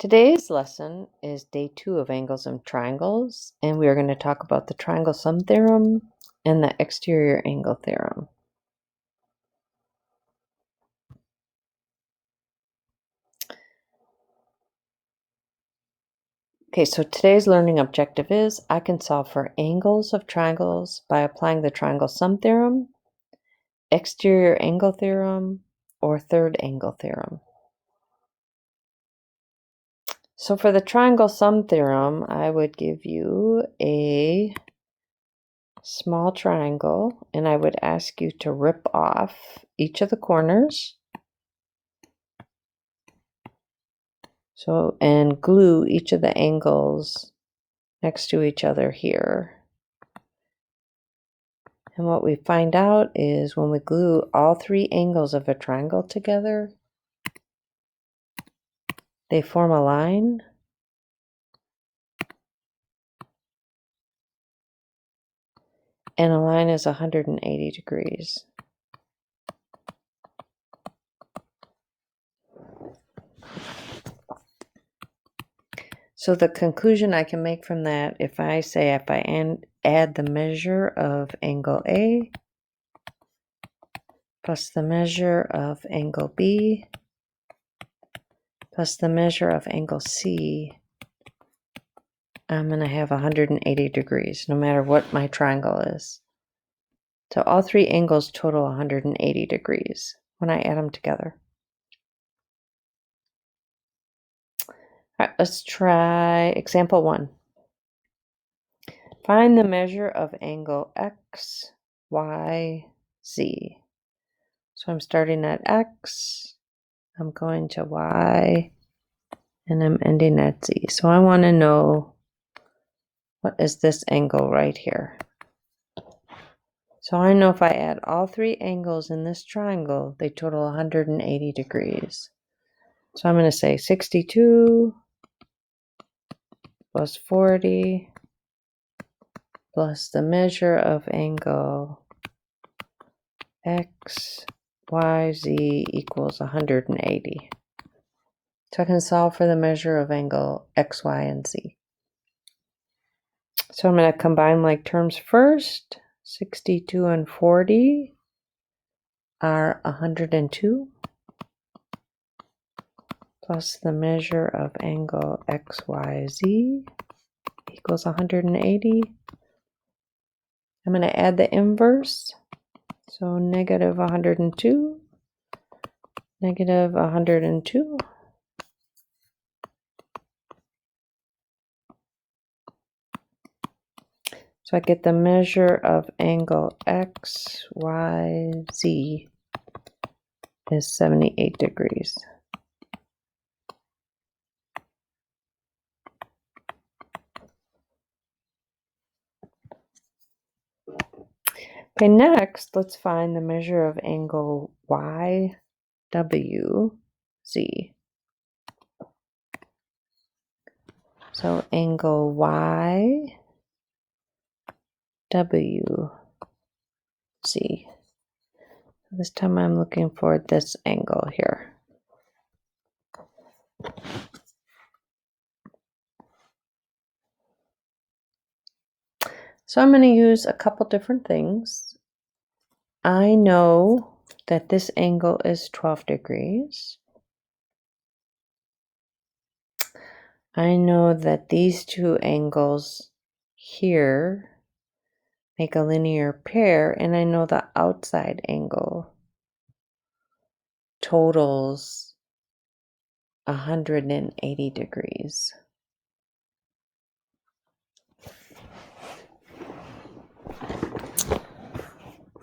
Today's lesson is day 2 of angles and triangles, and we are going to talk about the triangle sum theorem and the exterior angle theorem. Okay, so today's learning objective is I can solve for angles of triangles by applying the triangle sum theorem, exterior angle theorem, or third angle theorem. So for the triangle sum theorem, I would give you a small triangle and I would ask you to rip off each of the corners. And glue each of the angles next to each other here. And what we find out is when we glue all 3 angles of a triangle together, they form a line. And a line is 180 degrees. So the conclusion I can make from that, if I add the measure of angle A plus the measure of angle B plus the measure of angle C, I'm going to have 180 degrees, no matter what my triangle is. So all 3 angles total 180 degrees when I add them together. All right, let's try example 1. Find the measure of angle X, Y, Z. So I'm starting at X, I'm going to Y, and I'm ending at Z. So I want to know, what is this angle right here? So I know if I add all 3 angles in this triangle, they total 180 degrees. So I'm going to say 62 plus 40 plus the measure of angle X, Y, Z equals 180. So I can solve for the measure of angle X, Y, and Z. So I'm going to combine like terms first. 62 and 40 are 102 plus the measure of angle X, Y, Z equals 180. I'm going to add the inverse. So negative 102, negative 102. So I get the measure of angle X, Y, Z is 78 degrees. Okay, next, let's find the measure of angle Y, W, Z. So angle Y, W, Z. This time I'm looking for this angle here. So I'm going to use a couple different things. I know that this angle is 12 degrees. I know that these 2 angles here make a linear pair, and I know the outside angle totals 180 degrees.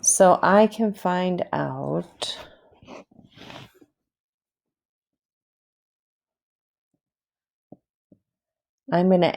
So I can find out I'm going to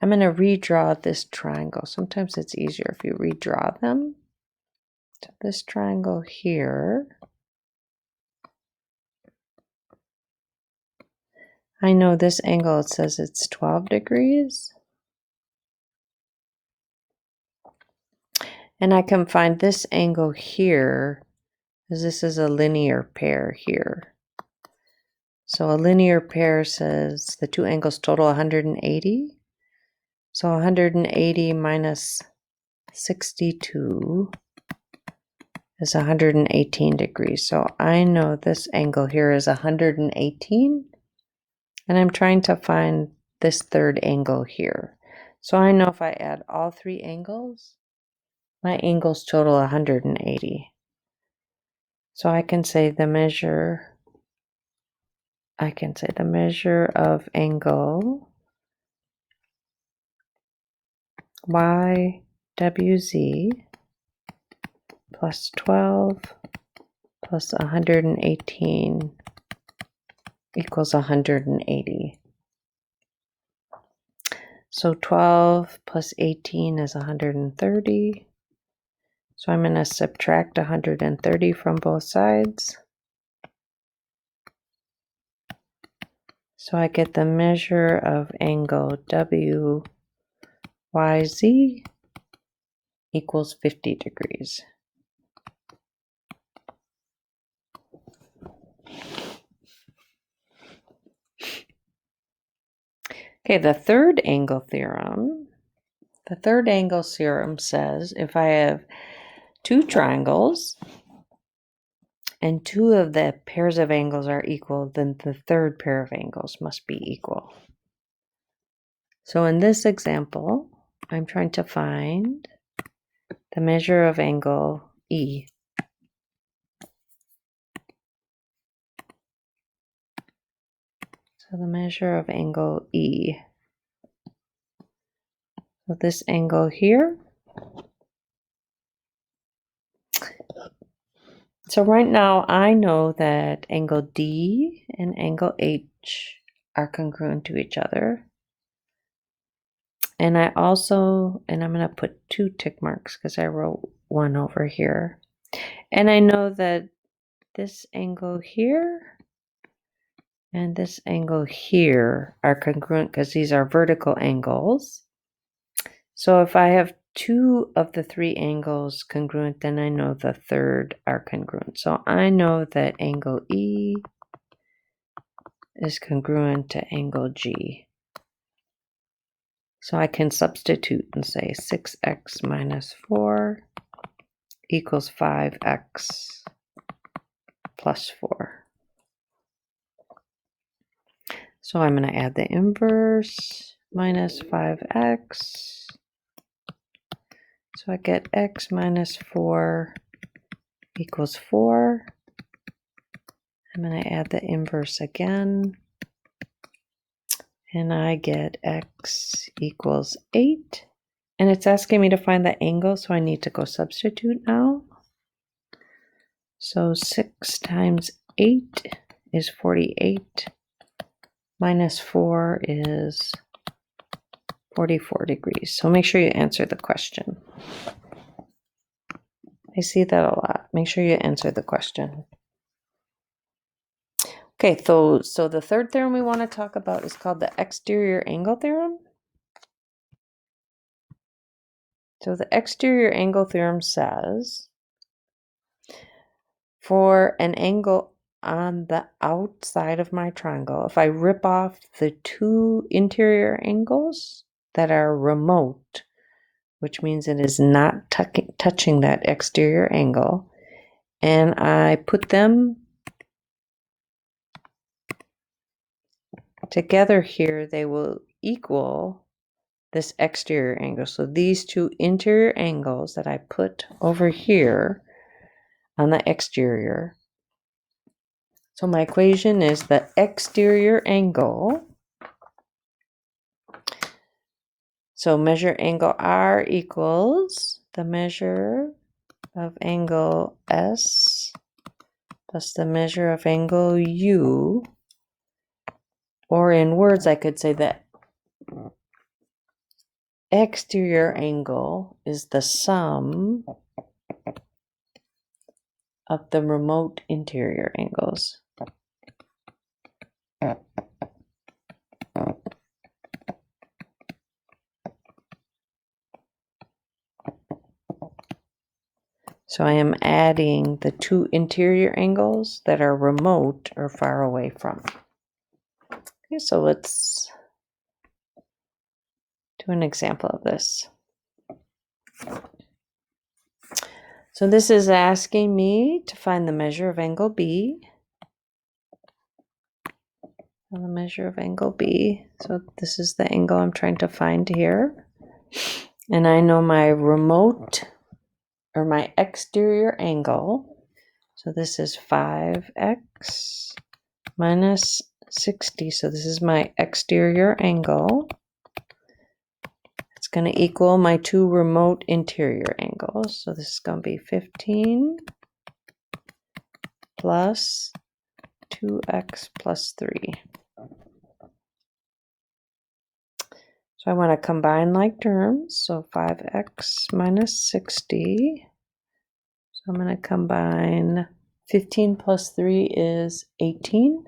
redraw this triangle. Sometimes it's easier if you redraw them. So this triangle here, I know this angle, it says it's 12 degrees. And I can find this angle here, because this is a linear pair here. So a linear pair says the two angles total 180. So 180 minus 62 is 118 degrees. So I know this angle here is 118. And I'm trying to find this third angle here. So I know if I add all three angles, my angles total 180. So I can say the measure of angle YWZ plus 12 plus 118 equals 180. So 12 plus 18 is 130. So I'm going to subtract 130 from both sides. So I get the measure of angle WYZ equals 50 degrees. Okay, the third angle theorem. The third angle theorem says if I have two triangles and two of the pairs of angles are equal, then the third pair of angles must be equal. So in this example, I'm trying to find the measure of angle E. So the measure of angle E. So this angle here. So right now I know that angle D and angle H are congruent to each other. And I'm going to put two tick marks because I wrote one over here. And I know that this angle here and this angle here are congruent because these are vertical angles. So if I have two of the three angles congruent, then I know the third are congruent. So I know that angle E is congruent to angle G. So I can substitute and say 6x minus 4 equals 5x plus 4. So I'm going to add the inverse minus 5x. So I get x minus 4 equals 4. I'm going to add the inverse again. And I get x equals 8. And it's asking me to find the angle, so I need to go substitute now. So 6 times 8 is 48. Minus 4 is 44 degrees. So make sure you answer the question. I see that a lot. Make sure you answer the question. Okay, so the third theorem we want to talk about is called the exterior angle theorem. So the exterior angle theorem says for an angle on the outside of my triangle, if I rip off the two interior angles that are remote, which means it is not touching that exterior angle, and I put them together here, they will equal this exterior angle. So these two interior angles that I put over here on the exterior. So my equation is the exterior angle. So measure angle R equals the measure of angle S plus the measure of angle U. Or in words, I could say that exterior angle is the sum of the remote interior angles. So I am adding the two interior angles that are remote or far away from. Okay, so let's do an example of this. So this is asking me to find the measure of angle B. And the measure of angle B. So this is the angle I'm trying to find here. And I know my remote or my exterior angle. So this is 5x minus 60. So this is my exterior angle. It's going to equal my two remote interior angles. So this is going to be 15 plus 2x plus 3. So I want to combine like terms. So 5x minus 60. So I'm going to combine 15 plus 3 is 18.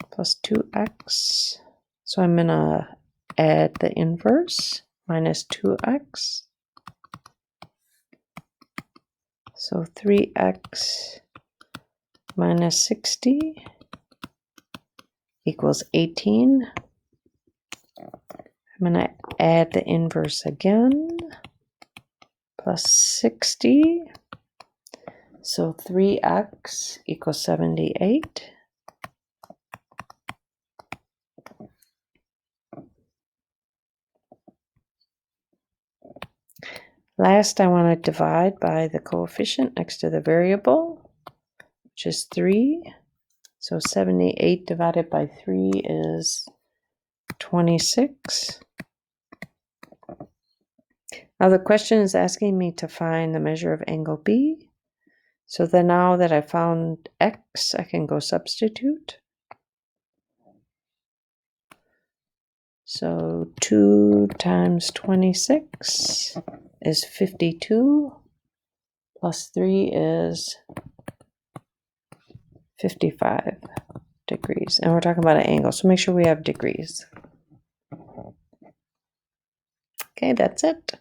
Plus 2x. So I'm going to add the inverse, minus 2x. So 3x minus 60 equals 18. I'm going to add the inverse again, plus 60. So 3x equals 78. Last, I want to divide by the coefficient next to the variable, which is 3. So 78 divided by 3 is 26. Now the question is asking me to find the measure of angle B. So then now that I found x, I can go substitute. So 2 times 26 is 52, plus 3 is 55 degrees. And we're talking about an angle, so make sure we have degrees. Okay, that's it.